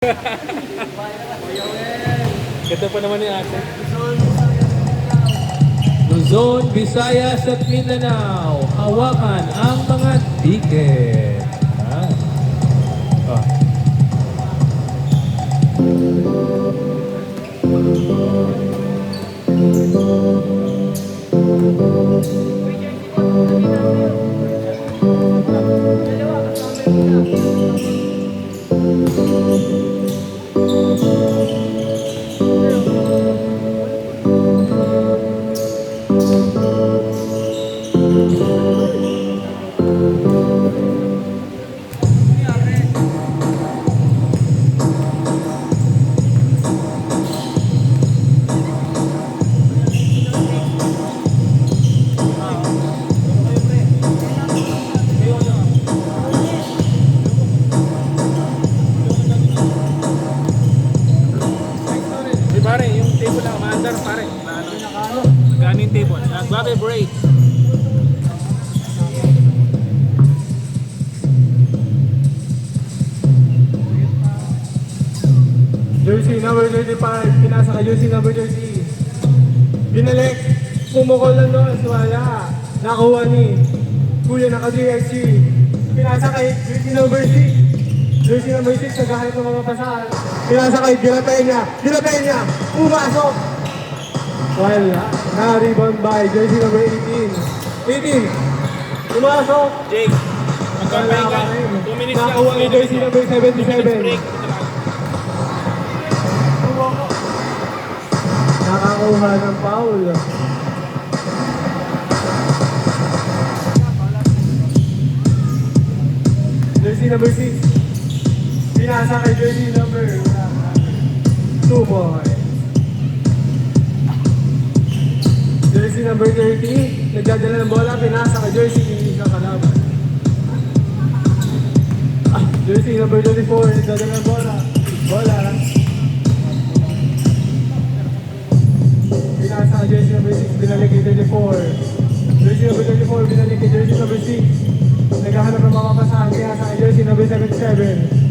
Ito pa naman ni ate. Luzon, Visayas at Mindanao. Hawakan ang mga ticket. Oh. Pare, yung table lang, maandar pare. Magkano yung table? Nagbabe break. Jersey number 35, pinasa ka jersey number 30. Binalik, pumukol ng noon, wala. Nakuha ni Kuya naka-GSG. Pinasa kay jersey number 6. Jersey number 6, naghahanap ng mga pasahan. Pinasa kay Ginapay niya, pumasok. Wala, na-rebound by jersey number 18. 18, pumasok. Jake, magkapay ka. 2 minutes lang. Nakuha ni jersey number 77. Break. Nakakuha ng foul. Jersey number 6. Pinasa kay jersey number 2 points. Jersey number 30. Nagdadala ng bola. Pinasa kay jersey ng kalaban. Jersey number 24. Nagdadala ng bola. Pinasa kay jersey number 6. Binalik kay 34. Jersey number 34. Binalik kay jersey number 6. Naghahanap ng mga pasahan. Pinasa kay jersey number 77.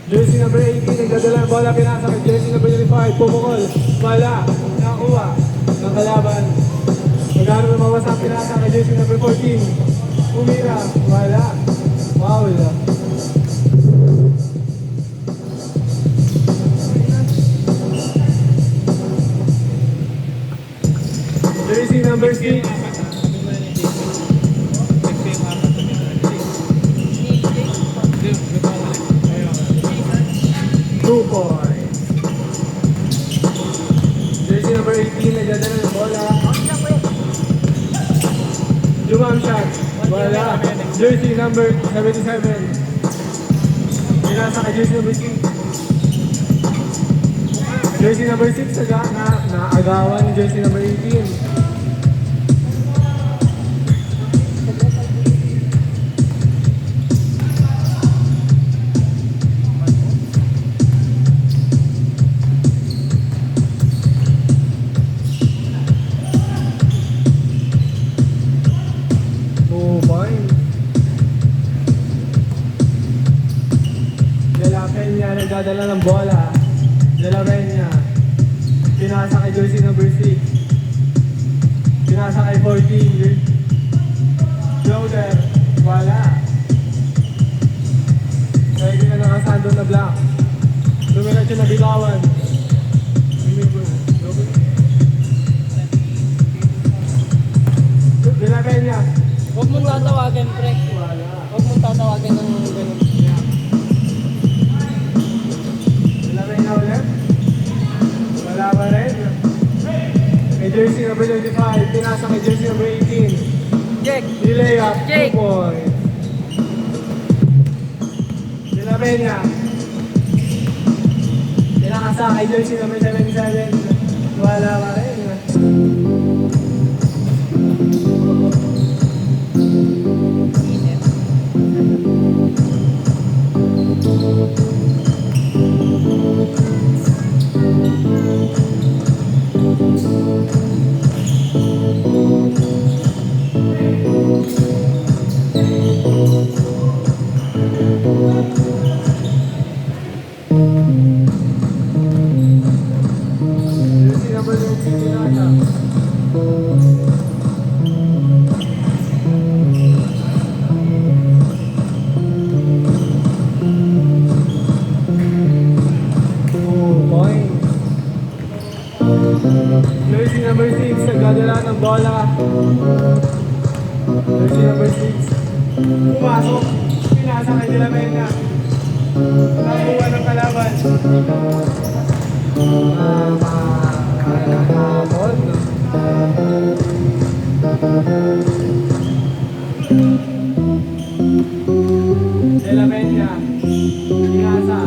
Jersey number 18, nagdadala ng bola, pinasa kay jersey number 25, pumukol, bala, nakuha, ng kalaban. Magkano ng mawasak, pinasa kay jersey number 14, umira, bala, foul. Jersey number 6, 2 points. Jersey number 18, nagdadala ng bola. Jumam shot. Wala. Jersey number 77. Pinasa ka jersey number 6. Jersey number 6, naagawan ni jersey number 18. Nagdadala ng bola. Peña. Pinasa kay jersey number 6. Pinasa kay 14. Floater. Wala. Kaya na nakasando na black. Lumirat yung nabilawan. Peña. Huwag mong tatawagin, pre. Huwag mong tatawagin ng ganun. Wala pa rin. Kay jersey number 25, pinasa kay jersey number 18. Jake! Delay up, 2 Jake. points. Peña. Pinakasa kay jersey number 77. Wala pa rin. Jersey number 13, Pinasa. Point. Jersey number 6, nagdadala ng bola. Jersey number 6. Pumasok. Pinasa kay De La Peña. Nakuha ng kalaban. Nakapon. De La Peña. Pinasa.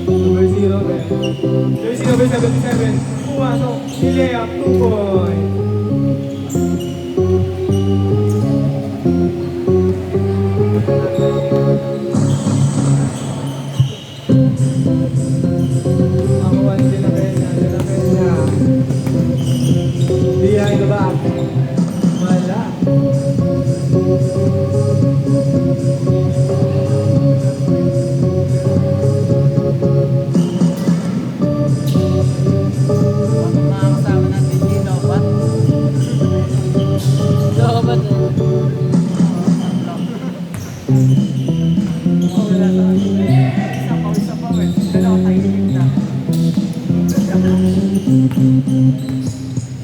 Number 0, Ben. Jersey number 77. Pumasok. Ilea, 2 points. Nakuha ni De La Peña. De La Peña. Behind the back. Wala. Makakasama natin dito ba? Lobat eh.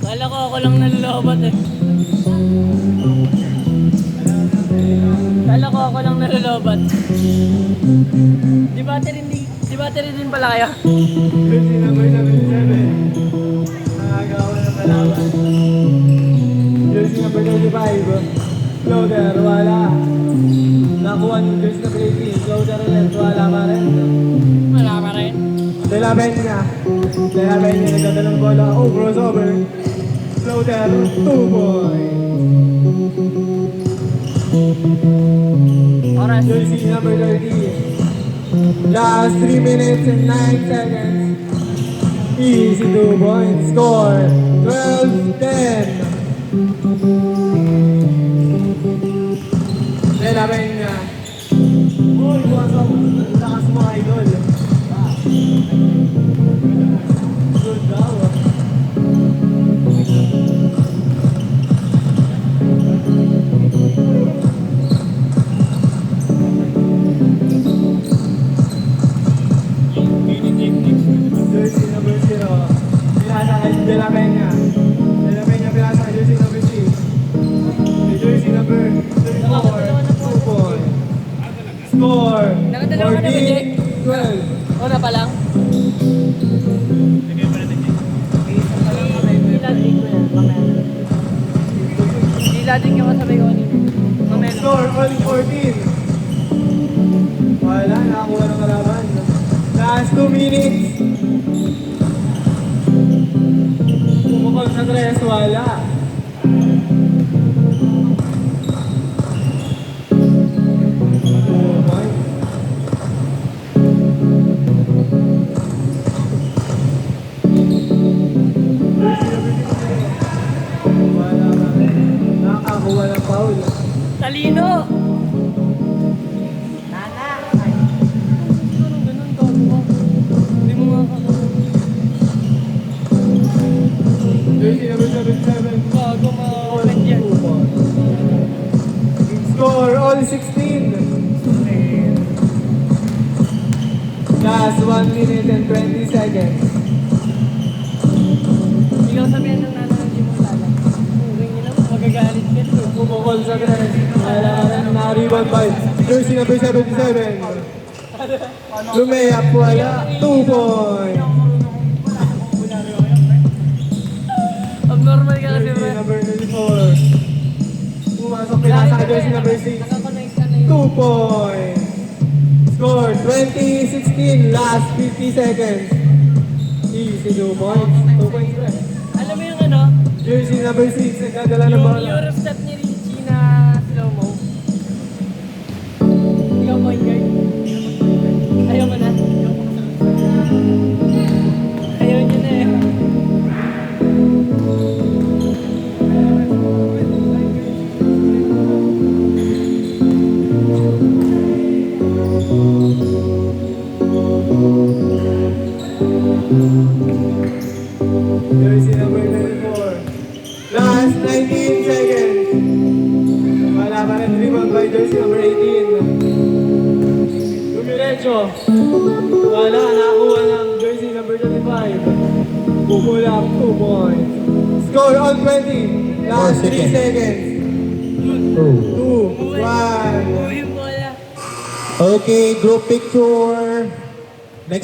Kala ko ako lang nalolobat eh. Kala ko ako lang nalolobat. Di battery din pala kayo? Jersey number 77. Nakagawa ng kalaban. Jersey number 35. Floater, wala. Nakuha ng jersey number 18. Floater ulit, wala pa rin. Wala pa rin. De La Peña. De La Peña, nagdadalang bola. Oh, crossover. Floater, 2 points. Oras. Jersey number 30. Last 3 minutes and 9 seconds. Easy 2 points. Score 12-10. De La Peña. Uy, pumasok. Lakas mo, idol. Good daw. Jersey number 0. Pinasa kay De La Peña. De La Peña pinasa kay jersey number 6. Jersey number 34. 2 points. Score Nakadalawa ka na ba, Jake? 14-12. Una pa lang? Iladig ko yan, mamaya. Iladig ko masabi ko kanina. Mamaya. Score 14. Wala, nakakuha ng kalaban. Last 2 minutes. Pumukol sa 3, wala. Oh my. Wala ka rin. Nakakuha ng foul. Talino! Nana! Ganun, gago mo. Hindi mo makakagawa. Jersey number 77. Gago mga yan. Score all 16. Last 1 minute and 20 seconds. Ikaw sabihin ng nana ng di mo lala. Ring nila, magagalit ka. Pumukol sa grenade. Wala ka rin na-rebound by jersey number 77. Lumayap, wala. 2 points. Abnormal ka kasi Jersey bro. number 34. Pumasok pinasa ka jersey number 6. Nakakonect ka na 2 yun. points. Score 20-16. Last 50 seconds. Easy 2 points. 2 points rin. Alam mo yung ano? Jersey number 6. Nagdadala ng Yung bola. Eurostep ni Richie na slow-mo. Ikaw point guard. Ayaw mo na. Ayaw niya na eh. Jersey number 24. Last 19 seconds. Wala pa rin rebound by jersey number 18. Dumiretso. Wala, nakakuha ng jersey number 25. Pull up 2 points. Score on 20. Last 3 seconds. 2, 1. Uy, bola. Okay, group picture.